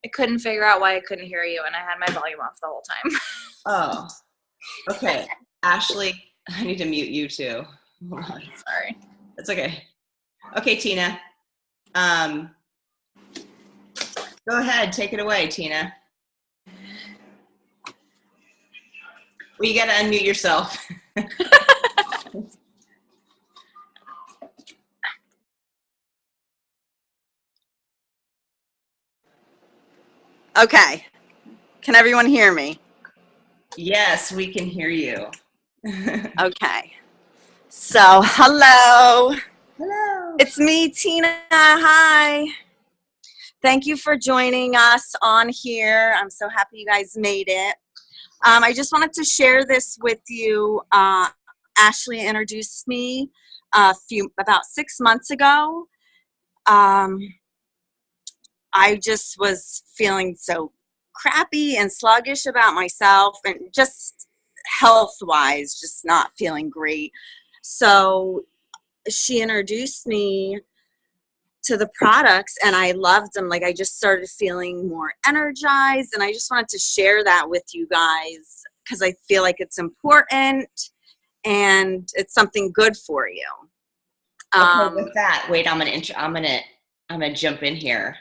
I couldn't figure out why I couldn't hear you, and I had my volume off the whole time. Oh, okay. Ashley, I need to mute you too. Sorry. That's okay. Okay, Tina. Go ahead, take it away, Tina. Well, you got to unmute yourself. Okay. Can everyone hear me? Yes, we can hear you. Okay. So, hello. Hello. It's me, Tina. Hi. Thank you for joining us on here. I'm so happy you guys made it. I just wanted to share this with you. Ashley introduced me about 6 months ago. I just was feeling so crappy and sluggish about myself and just health-wise, just not feeling great. So she introduced me to the products and I loved them. Like I just started feeling more energized, and I just wanted to share that with you guys because I feel like it's important and it's something good for you. Okay, with that, wait, I'm gonna jump in here.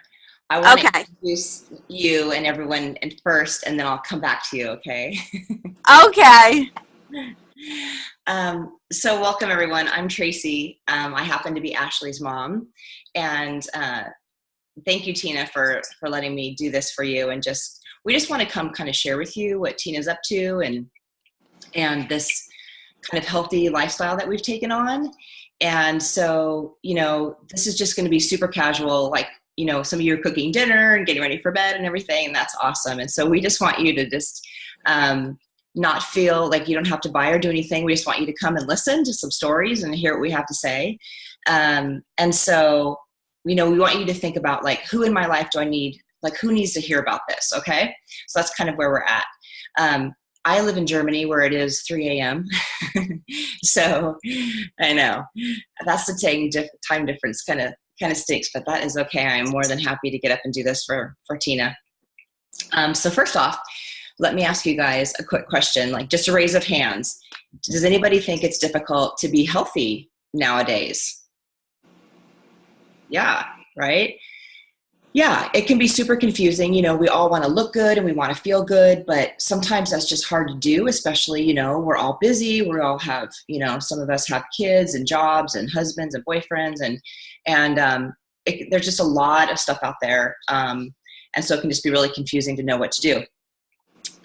I want to introduce you and everyone first, and then I'll come back to you. Okay. Okay. So welcome everyone. I'm Tracy. I happen to be Ashley's mom, and thank you, Tina, for letting me do this for you. And we just want to come kind of share with you what Tina's up to and this kind of healthy lifestyle that we've taken on. And so, this is just going to be super casual, like, some of you are cooking dinner and getting ready for bed and everything, and that's awesome. And so we just want you to just not feel like you don't have to buy or do anything. We just want you to come and listen to some stories and hear what we have to say. And so, we want you to think about, like, who in my life do I need, like, who needs to hear about this, okay? So that's kind of where we're at. I live in Germany where it is 3 a.m. So I know that's the time difference kind of stinks, but that is okay. I am more than happy to get up and do this for Tina. So first off, let me ask you guys a quick question, like just a raise of hands. Does anybody think it's difficult to be healthy nowadays? Yeah, right? Yeah, it can be super confusing. We all want to look good and we want to feel good, but sometimes that's just hard to do, especially, we're all busy. We all have, some of us have kids and jobs and husbands and boyfriends and there's just a lot of stuff out there. And so it can just be really confusing to know what to do.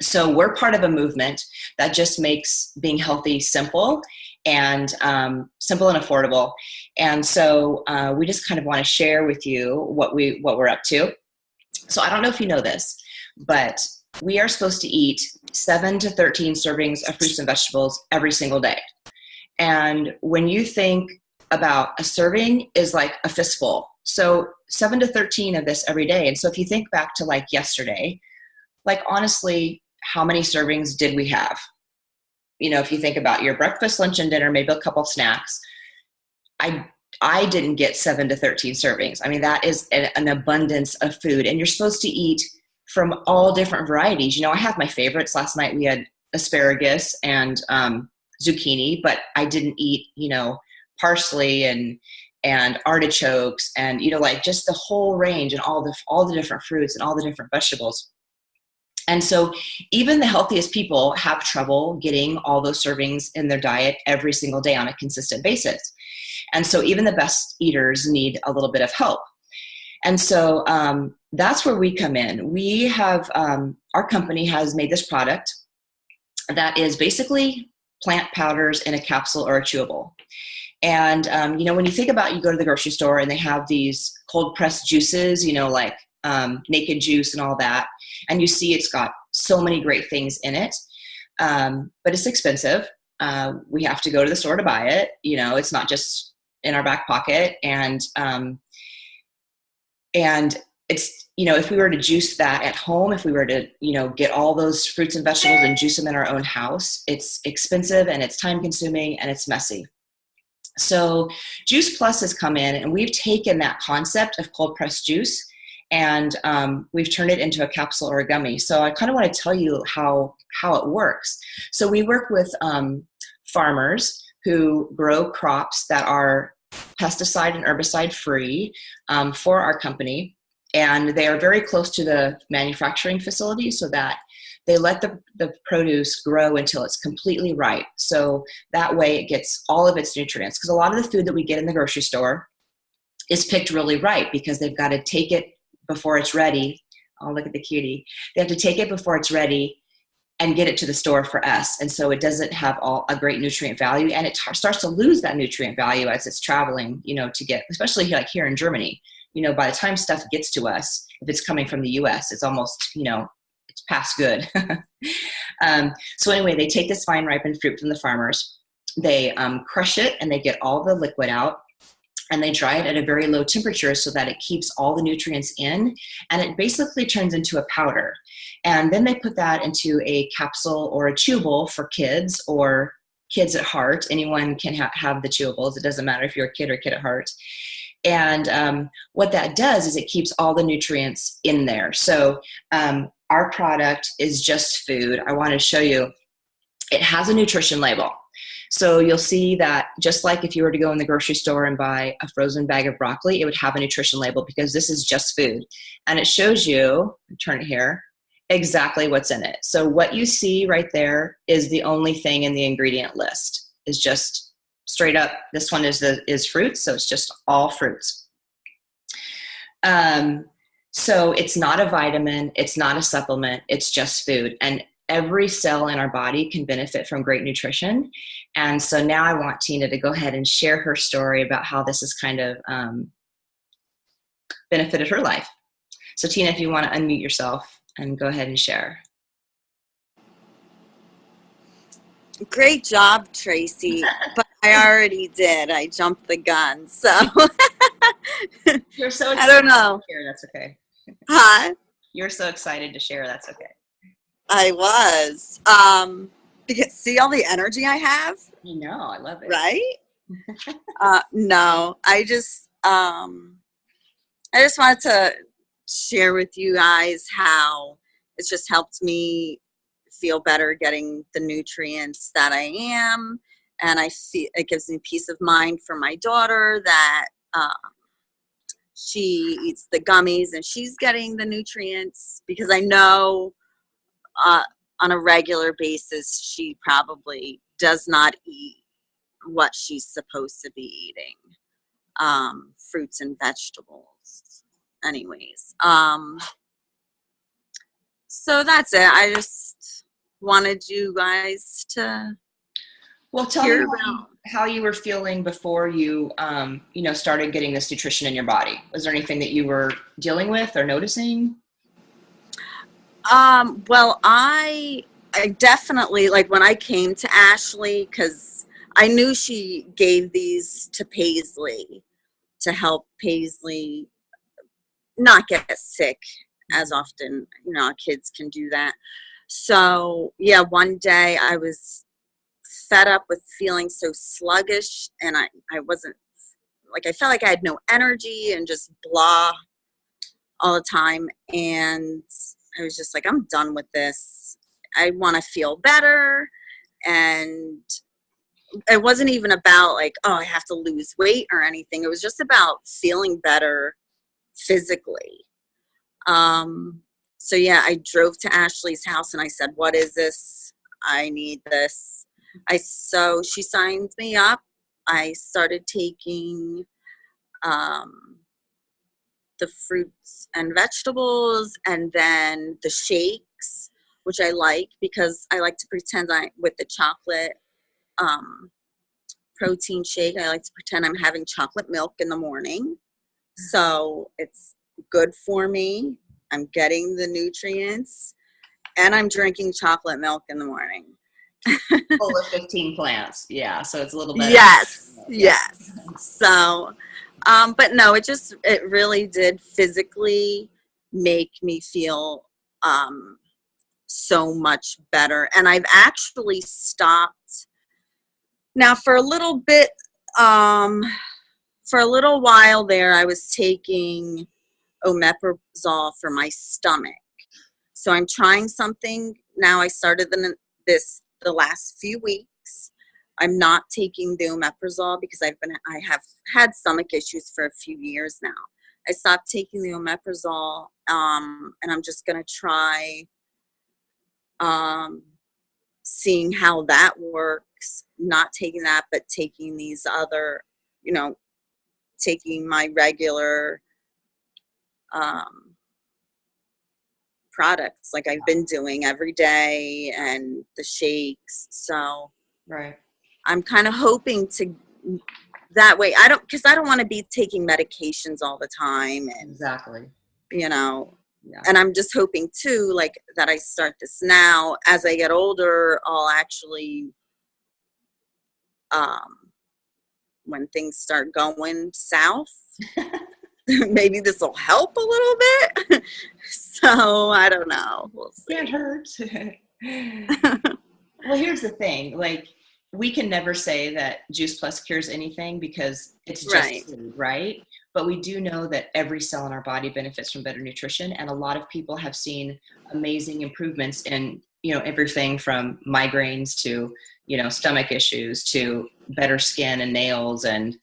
So we're part of a movement that just makes being healthy simple and affordable. And so we just kind of want to share with you what we're up to. So I don't know if you know this, but we are supposed to eat 7 to 13 servings of fruits and vegetables every single day. And when you think about a serving is like a fistful. So 7 to 13 of this every day. And so if you think back to like yesterday, like honestly, how many servings did we have? If you think about your breakfast, lunch, and dinner, maybe a couple of snacks, I didn't get 7 to 13 servings. I mean, that is an abundance of food, and you're supposed to eat from all different varieties. I have my favorites. Last night we had asparagus and zucchini, but I didn't eat, parsley and artichokes and, like just the whole range and all the different fruits and all the different vegetables. And so even the healthiest people have trouble getting all those servings in their diet every single day on a consistent basis. And so even the best eaters need a little bit of help. And so that's where we come in. We have, our company has made this product that is basically plant powders in a capsule or a chewable. And, when you think about, you go to the grocery store and they have these cold pressed juices, like naked juice and all that. And you see it's got so many great things in it, but it's expensive. We have to go to the store to buy it. It's not just in our back pocket. And it's, if we were to juice that at home, if we were to, get all those fruits and vegetables and juice them in our own house, it's expensive and it's time consuming and it's messy. So Juice Plus has come in and we've taken that concept of cold pressed juice and we've turned it into a capsule or a gummy. So I kind of want to tell you how it works. So we work with farmers who grow crops that are pesticide and herbicide free for our company, and they are very close to the manufacturing facility so that they let the produce grow until it's completely ripe. So that way it gets all of its nutrients, because a lot of the food that we get in the grocery store is picked really ripe because they've got to take it before it's ready. Oh, look at the cutie. They have to take it before it's ready and get it to the store for us. And so it doesn't have a great nutrient value, and it starts to lose that nutrient value as it's traveling, to get, especially like here in Germany, by the time stuff gets to us, if it's coming from the US, it's almost, it's past good. So anyway, they take this fine ripened fruit from the farmers, they crush it, and they get all the liquid out, and they dry it at a very low temperature so that it keeps all the nutrients in, and it basically turns into a powder. And then they put that into a capsule or a chewable for kids or kids at heart. Anyone can have the chewables. It doesn't matter if you're a kid or kid at heart. And what that does is it keeps all the nutrients in there. So our product is just food. I want to show you, it has a nutrition label. So you'll see that just like if you were to go in the grocery store and buy a frozen bag of broccoli, it would have a nutrition label because this is just food. And it shows you, turn it here, exactly what's in it. So what you see right there is the only thing in the ingredient list, is just straight up. This one is fruits, so it's just all fruits. So it's not a vitamin, it's not a supplement, it's just food. And every cell in our body can benefit from great nutrition. And so now I want Tina to go ahead and share her story about how this has kind of benefited her life. So Tina, if you want to unmute yourself and go ahead and share. Great job, Tracy. But I already did. I jumped the gun. So You're so excited I don't know. to share, that's okay. Huh? You're so excited to share, that's okay. I was. Because see all the energy I have? I know, I love it. Right? No, I just wanted to share with you guys how it's just helped me feel better getting the nutrients that I am. And I feel it gives me peace of mind for my daughter that she eats the gummies and she's getting the nutrients, because I know on a regular basis she probably does not eat what she's supposed to be eating, fruits and vegetables anyways. So that's it. I just wanted you guys to tell me how you were feeling before you started getting this nutrition in your body. Was there anything that you were dealing with or noticing? Well, I definitely, like when I came to Ashley, because I knew she gave these to Paisley to help Paisley not get sick as often, kids can do that. So yeah, one day I was fed up with feeling so sluggish, and I wasn't, like, I felt like I had no energy and just blah all the time. And I was just like, I'm done with this. I want to feel better. And it wasn't even about like, oh, I have to lose weight or anything. It was just about feeling better physically. So yeah, I drove to Ashley's house and I said, what is this? I need this. So she signed me up. I started taking the fruits and vegetables, and then the shakes, which I like because I like to pretend with the chocolate protein shake, I like to pretend I'm having chocolate milk in the morning. So it's good for me. I'm getting the nutrients, and I'm drinking chocolate milk in the morning. Full of 15 plants. Yeah, so it's a little better. Yes. So, but no, it really did physically make me feel so much better. And I've actually stopped now for a little bit, for a little while there. I was taking omeprazole for my stomach. So I'm trying something now. I started the last few weeks. I'm not taking the omeprazole because I have had stomach issues for a few years now. I stopped taking the omeprazole, and I'm just gonna try seeing how that works. Not taking that, but taking these other, taking my regular products like I've been doing every day, and the shakes. So Right. I'm kind of hoping to that way. Because I don't want to be taking medications all the time, and Exactly. Yeah. Yeah. And I'm just hoping too, like, that I start this now. As I get older, I'll actually, when things start going south, maybe this will help a little bit. So I don't know. We'll see. Can't hurt. Well, here's the thing. Like, we can never say that Juice Plus cures anything because it's just food, right? But we do know that every cell in our body benefits from better nutrition. And a lot of people have seen amazing improvements in, everything from migraines to, stomach issues to better skin and nails and,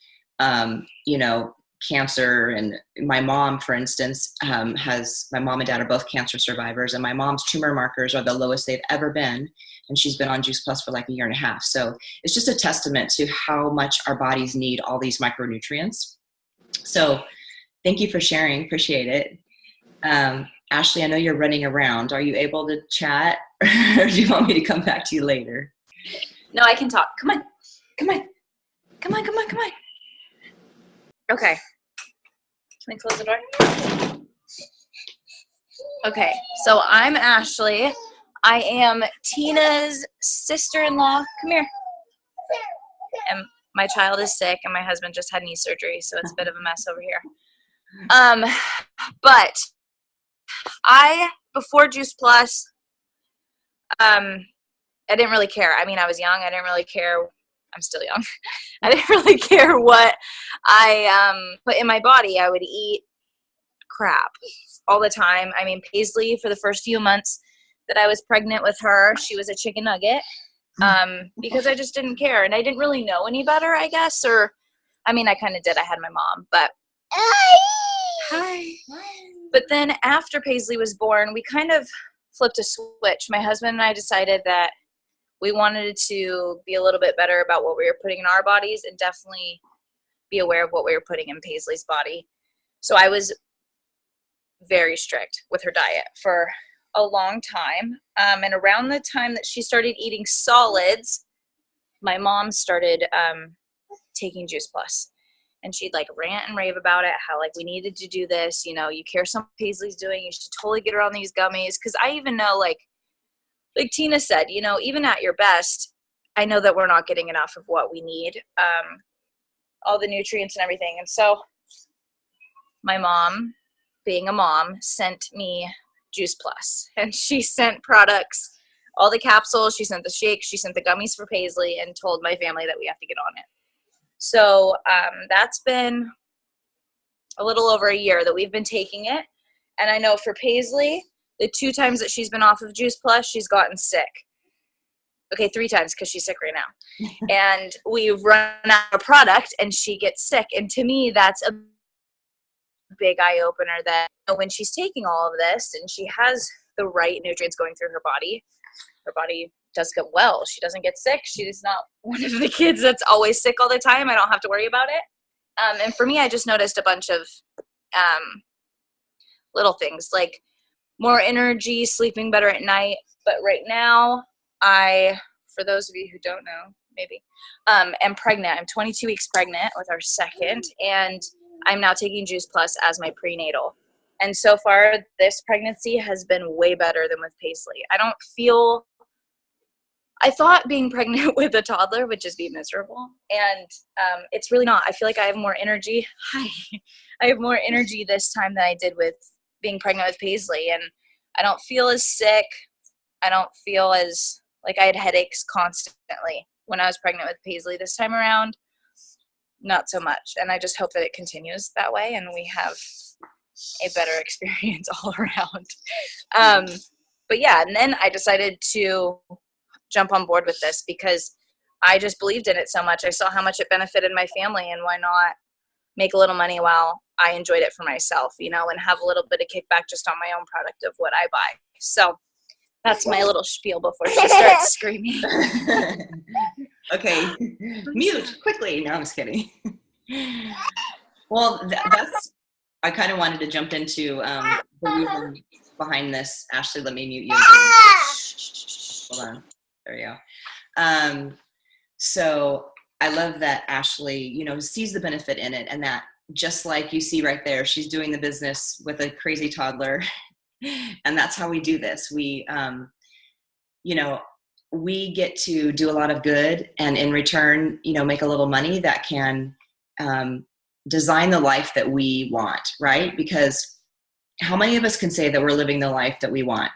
cancer. And my mom, for instance, my mom and dad are both cancer survivors, and my mom's tumor markers are the lowest they've ever been. And she's been on Juice Plus for like a year and a half. So it's just a testament to how much our bodies need all these micronutrients. So thank you for sharing. Appreciate it. Ashley, I know you're running around. Are you able to chat, or do you want me to come back to you later? No, I can talk. Come on. Okay. Can I close the door? Okay, so I'm Ashley. I am Tina's sister-in-law. Come here. And my child is sick, and my husband just had knee surgery, so it's a bit of a mess over here. But before Juice Plus, I didn't really care. I mean, I was young. I didn't really care. I'm still young. I didn't really care what I put in my body. I would eat crap all the time. I mean, Paisley, for the first few months that I was pregnant with her, she was a chicken nugget, because I just didn't care. And I didn't really know any better, I guess. Or, I mean, I kind of did. I had my mom. But hi. But then after Paisley was born, we kind of flipped a switch. My husband and I decided that we wanted to be a little bit better about what we were putting in our bodies, and definitely be aware of what we were putting in Paisley's body. So I was very strict with her diet for a long time. And around the time that she started eating solids, my mom started taking Juice Plus. And she'd like rant and rave about it, how like we needed to do this, you care something Paisley's doing, you should totally get her on these gummies. Because I even know, like Tina said, even at your best, I know that we're not getting enough of what we need, all the nutrients and everything. And so my mom, being a mom, sent me Juice Plus. And she sent products, all the capsules, she sent the shakes, she sent the gummies for Paisley, and told my family that we have to get on it. So that's been a little over a year that we've been taking it. And I know for Paisley, the 2 times that she's been off of Juice Plus, she's gotten sick. Okay, 3 times because she's sick right now. And we've run out of product and she gets sick. And to me, that's a big eye-opener that when she's taking all of this and she has the right nutrients going through her body does get well. She doesn't get sick. She's not one of the kids that's always sick all the time. I don't have to worry about it. And for me, I just noticed a bunch of little things like more energy, sleeping better at night. But right now, for those of you who don't know, maybe, am pregnant. I'm 22 weeks pregnant with our second, and I'm now taking Juice Plus as my prenatal. And so far, this pregnancy has been way better than with Paisley. I thought being pregnant with a toddler would just be miserable, and it's really not. I feel like I have more energy. I have more energy this time than I did with being pregnant with Paisley, and I don't feel as sick. I don't feel as like I had headaches constantly when I was pregnant with Paisley. This time around, not so much, and I just hope that it continues that way, and we have a better experience all around. But yeah, and then I decided to jump on board with this because I just believed in it so much. I saw how much it benefited my family, and why not make a little money while I enjoyed it for myself, you know, and have a little bit of kickback just on my own product of what I buy. So that's my little spiel before she starts screaming. Okay, mute quickly. No, I'm just kidding. Well, that's, I kind of wanted to jump into the reason behind this. Ashley, let me mute you again. Hold on. There you go. So I love that Ashley, you know, sees the benefit in it, and that just like you see right there, she's doing the business with a crazy toddler. And that's how we do this. We, you know, we get to do a lot of good, and in return, you know, make a little money that can design the life that we want, right? Because how many of us can say that we're living the life that we want?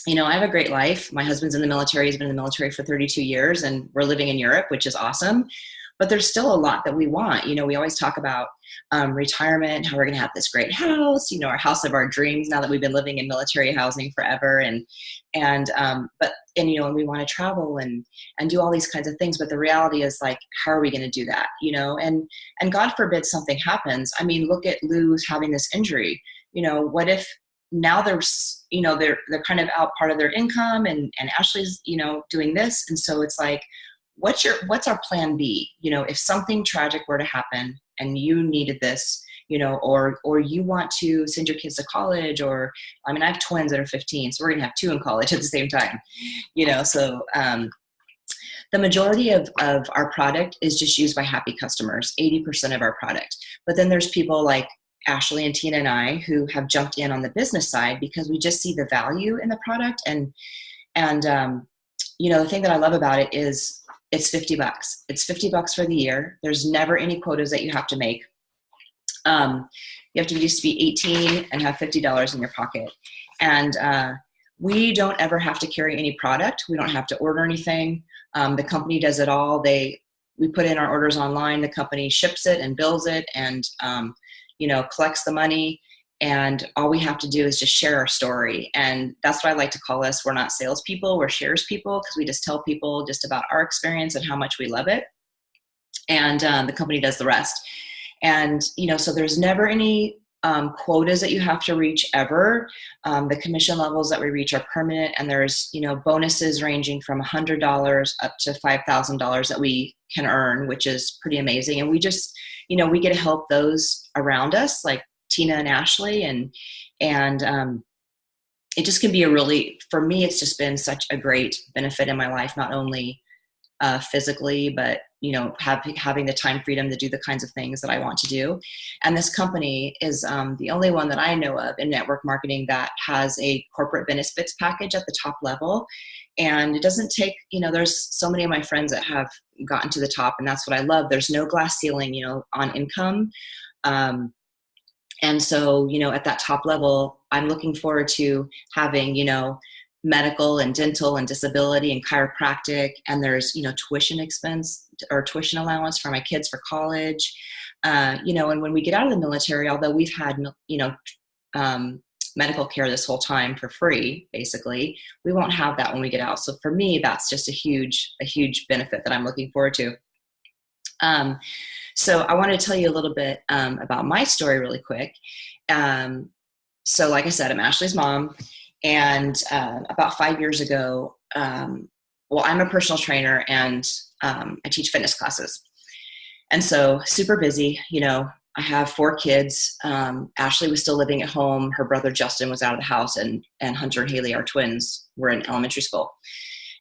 You know, I have a great life. My husband's in the military. He's been in the military for 32 years, and we're living in Europe, which is awesome. But there's still a lot that we want. You know, we always talk about retirement, how we're going to have this great house, you know, our house of our dreams now that we've been living in military housing forever. And you know, and we want to travel and do all these kinds of things. But the reality is, like, how are we going to do that? You know, and God forbid something happens. I mean, look at Lou's having this injury. You know, what if now there's, you know, they're kind of out part of their income, and Ashley's, you know, doing this. And so it's like, what's our plan B? You know, if something tragic were to happen and you needed this, you know, or you want to send your kids to college, or, I mean, I have twins that are 15, so we're going to have 2 in college at the same time, you know, so, the majority of our product is just used by happy customers, 80% of our product. But then there's people like Ashley and Tina and I who have jumped in on the business side because we just see the value in the product. And you know, the thing that I love about it is it's $50. It's $50 for the year. There's never any quotas that you have to make. You have to just be 18 and have $50 in your pocket. And we don't ever have to carry any product. We don't have to order anything. The company does it all. We put in our orders online. The company ships it and bills it, and you know, collects the money. And all we have to do is just share our story. And that's what I like to call us. We're not salespeople, we're shares people, because we just tell people just about our experience and how much we love it. And the company does the rest. And, you know, so there's never any quotas that you have to reach ever. The commission levels that we reach are permanent. And there's, you know, bonuses ranging from $100 up to $5,000 that we can earn, which is pretty amazing. And we just, you know, we get to help those around us, like Tina and Ashley, and it just can be a really, for me, it's just been such a great benefit in my life, not only physically, but, you know, having the time freedom to do the kinds of things that I want to do. And this company is the only one that I know of in network marketing that has a corporate benefits package at the top level. And it doesn't take, you know, there's so many of my friends that have gotten to the top, and that's what I love. There's no glass ceiling, you know, on income. And so, you know, at that top level, I'm looking forward to having, you know, medical and dental and disability and chiropractic. And there's, you know, tuition expense or tuition allowance for my kids for college. You know, and when we get out of the military, although we've had, you know, medical care this whole time for free, basically, we won't have that when we get out. So for me, that's just a huge benefit that I'm looking forward to. So I want to tell you a little bit about my story really quick. So like I said, I'm Ashley's mom, and about 5 years ago, well, I'm a personal trainer, and I teach fitness classes. And so super busy, you know, I have 4 kids. Ashley was still living at home. Her brother Justin was out of the house, and Hunter and Haley, our twins, were in elementary school.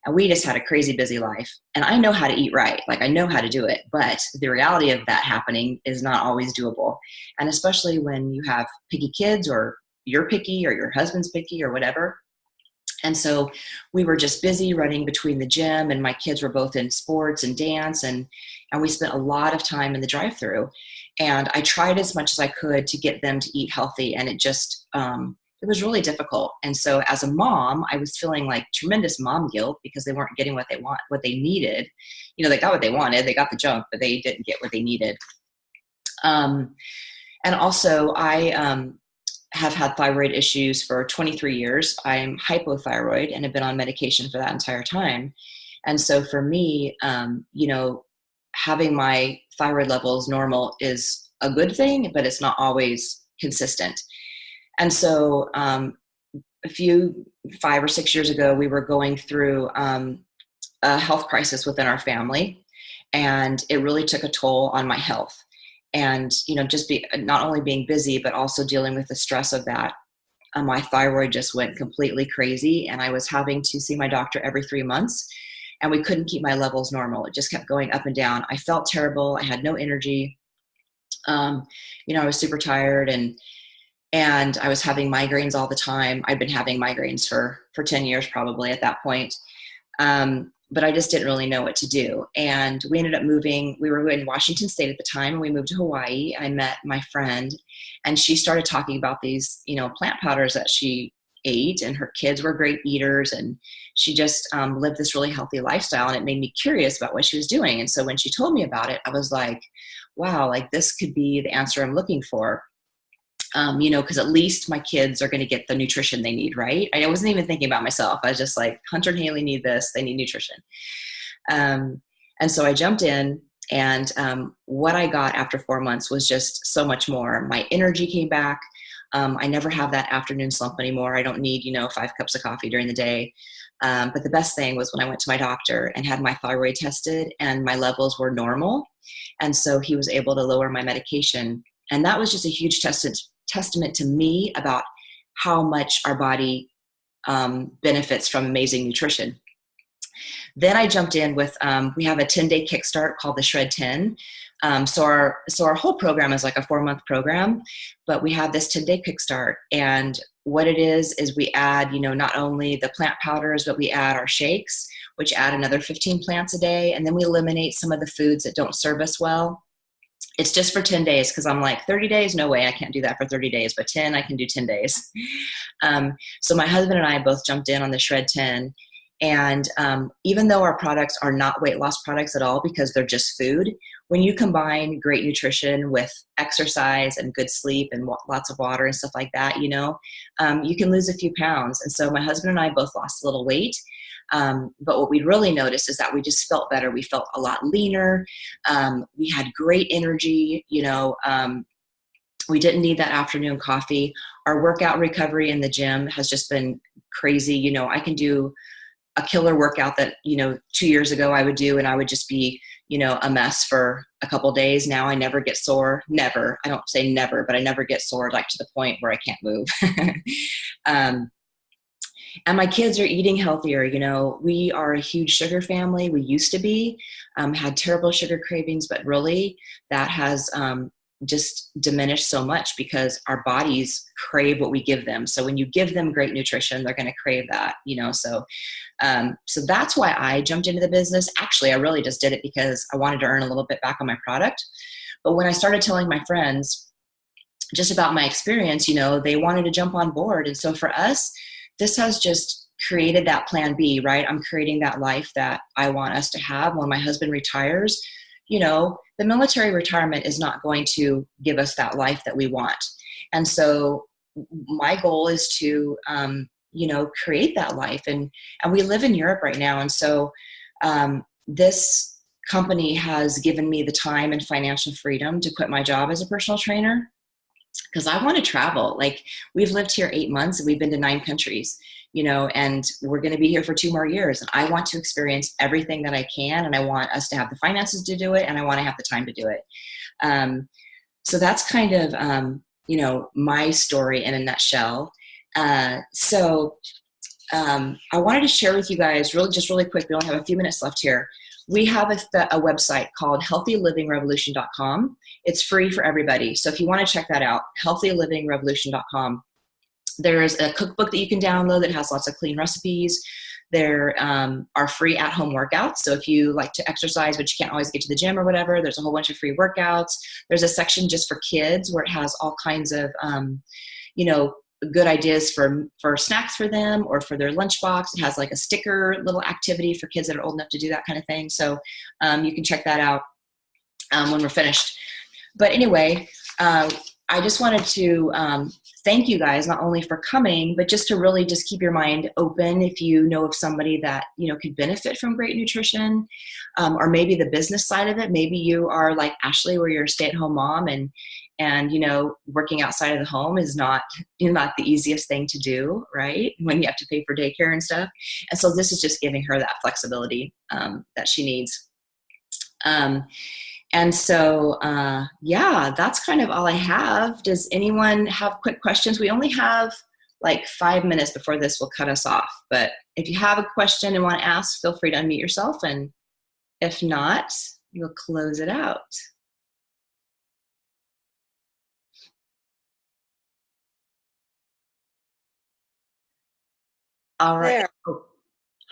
And we just had a crazy busy life. And I know how to eat right. Like, I know how to do it. But the reality of that happening is not always doable. And especially when you have picky kids, or you're picky, or your husband's picky, or whatever. And so we were just busy running between the gym, and my kids were both in sports and dance. And we spent a lot of time in the drive-thru. And I tried as much as I could to get them to eat healthy. And it just, it was really difficult. And so as a mom, I was feeling like tremendous mom guilt because they weren't getting what they needed. You know, they got what they wanted, they got the junk, but they didn't get what they needed. And also have had thyroid issues for 23 years. I'm hypothyroid and have been on medication for that entire time. And so for me, having my thyroid levels normal is a good thing, but it's not always consistent. And so a few 5 or 6 years ago, we were going through a health crisis within our family, and it really took a toll on my health. And, not only being busy, but also dealing with the stress of that. My thyroid just went completely crazy, and I was having to see my doctor every 3 months, and we couldn't keep my levels normal. It just kept going up and down. I felt terrible. I had no energy. I was super tired, and I was having migraines all the time. I'd been having migraines for 10 years probably at that point. But I just didn't really know what to do. And we ended up moving. We were in Washington State at the time, and we moved to Hawaii. I met my friend, and she started talking about these, plant powders that she ate, and her kids were great eaters, and she just lived this really healthy lifestyle, and it made me curious about what she was doing. And so when she told me about it, I was like, wow, like this could be the answer I'm looking for. Because at least my kids are going to get the nutrition they need, right? I wasn't even thinking about myself. I was just like, Hunter and Haley need this. They need nutrition. And so I jumped in, and what I got after 4 months was just so much more. My energy came back. I never have that afternoon slump anymore. I don't need, 5 cups of coffee during the day. But the best thing was when I went to my doctor and had my thyroid tested, and my levels were normal. And so he was able to lower my medication. And that was just a huge testament to me about how much our body benefits from amazing nutrition. Then I jumped in with, we have a 10-day kickstart called the Shred 10. So our whole program is like a 4-month program, but we have this 10-day kickstart. And what it is we add, not only the plant powders, but we add our shakes, which add another 15 plants a day. And then we eliminate some of the foods that don't serve us well. It's just for 10 days because I'm like, 30 days? No way, I can't do that for 30 days, but 10, I can do 10 days. So my husband and I both jumped in on the Shred 10. And even though our products are not weight loss products at all because they're just food, when you combine great nutrition with exercise and good sleep and lots of water and stuff like that, you can lose a few pounds. And so my husband and I both lost a little weight. But what we really noticed is that we just felt better. We felt a lot leaner. We had great energy. We didn't need that afternoon coffee. Our workout recovery in the gym has just been crazy. I can do a killer workout that, 2 years ago I would do, and I would just be, a mess for a couple of days. Now I never get sore. Never. I don't say never, but I never get sore, like to the point where I can't move. And my kids are eating healthier. We are a huge sugar family. We used to be, had terrible sugar cravings, but really that has just diminished so much because our bodies crave what we give them. So when you give them great nutrition, they're going to crave that, so that's why I jumped into the business. Actually, I really just did it because I wanted to earn a little bit back on my product. But when I started telling my friends just about my experience, they wanted to jump on board. And so for us, this has just created that plan B, right? I'm creating that life that I want us to have when my husband retires. The military retirement is not going to give us that life that we want. And so my goal is to, create that life. And we live in Europe right now. And so this company has given me the time and financial freedom to quit my job as a personal trainer, because I want to travel. Like, we've lived here 8 months and we've been to 9 countries, and we're going to be here for 2 more years. And I want to experience everything that I can. And I want us to have the finances to do it. And I want to have the time to do it. So that's kind of, my story in a nutshell. So I wanted to share with you guys really quick. We only have a few minutes left here. We have a website called healthylivingrevolution.com. It's free for everybody. So if you want to check that out, healthylivingrevolution.com. There's a cookbook that you can download that has lots of clean recipes. There are free at-home workouts. So if you like to exercise, but you can't always get to the gym or whatever, there's a whole bunch of free workouts. There's a section just for kids where it has all kinds of, good ideas for snacks for them or for their lunchbox. It has like a sticker little activity for kids that are old enough to do that kind of thing. So you can check that out when we're finished. But anyway, I just wanted to thank you guys not only for coming, but just to really just keep your mind open if you know of somebody that, you know, could benefit from great nutrition, or maybe the business side of it. Maybe you are like Ashley, where you're a stay-at-home mom, and you know, working outside of the home is not, you know, not the easiest thing to do, right? When you have to pay for daycare and stuff. And so this is just giving her that flexibility that she needs. And so, yeah, that's kind of all I have. Does anyone have quick questions? We only have like 5 minutes before this will cut us off. But if you have a question and want to ask, feel free to unmute yourself. And if not, we'll close it out. All right. There. Oh,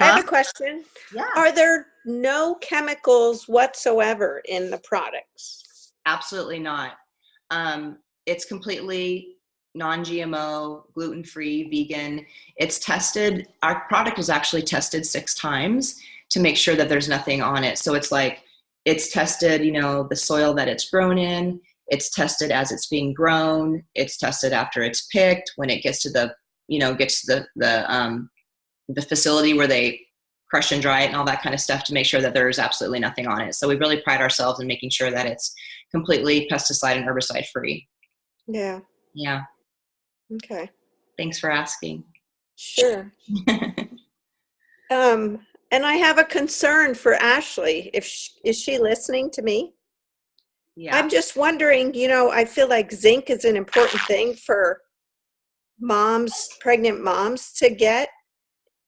I huh? have a question. Yeah. Are there no chemicals whatsoever in the products? Absolutely not. It's completely non-GMO, gluten-free, vegan. It's tested. Our product is actually tested 6 times to make sure that there's nothing on it. So it's like, it's tested, you know, the soil that it's grown in. It's tested as it's being grown. It's tested after it's picked, when it gets to the, you know, gets to the facility where they crush and dry it and all that kind of stuff, to make sure that there's absolutely nothing on it. So we really pride ourselves in making sure that it's completely pesticide and herbicide free. Yeah. Yeah. Okay. Thanks for asking. Sure. And I have a concern for Ashley. Is she listening to me? Yeah. I'm just wondering, you know, I feel like zinc is an important thing for moms, pregnant moms to get.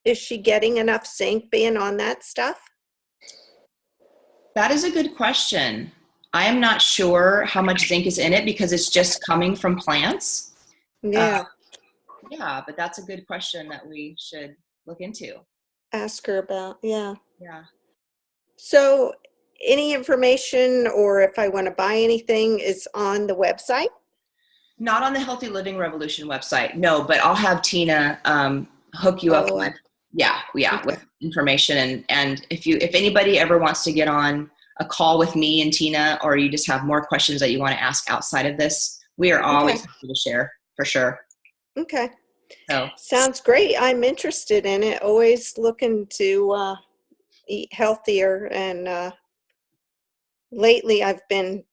Is she getting enough zinc being on that stuff? That is a good question. I am not sure how much zinc is in it because it's just coming from plants. Yeah. Yeah, but that's a good question that we should look into. Ask her about, yeah. Yeah. So any information, or if I want to buy anything, is on the website? Not on the Healthy Living Revolution website, no, but I'll have Tina hook you up with, Okay. with information. And if anybody ever wants to get on a call with me and Tina, or you just have more questions that you want to ask outside of this, we are always happy to share, for sure. Okay. So Sounds great. I'm interested in it. Always looking to eat healthier. And lately I've been,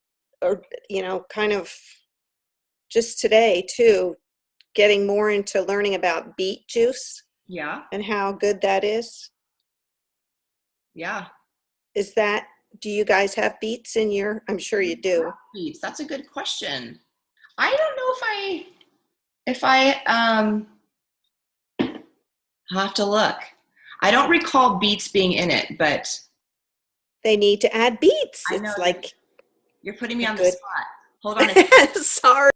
you know, kind of just today too, getting more into learning about beet juice yeah, and how good that is. yeah. Do you guys have beets in your, I'm sure you do. Beets. That's a good question. I don't know if I I'll have to look. I don't recall beets being in it, but They need to add beets. I know It's like, you're putting me on the good. spot. Hold on a second. Sorry.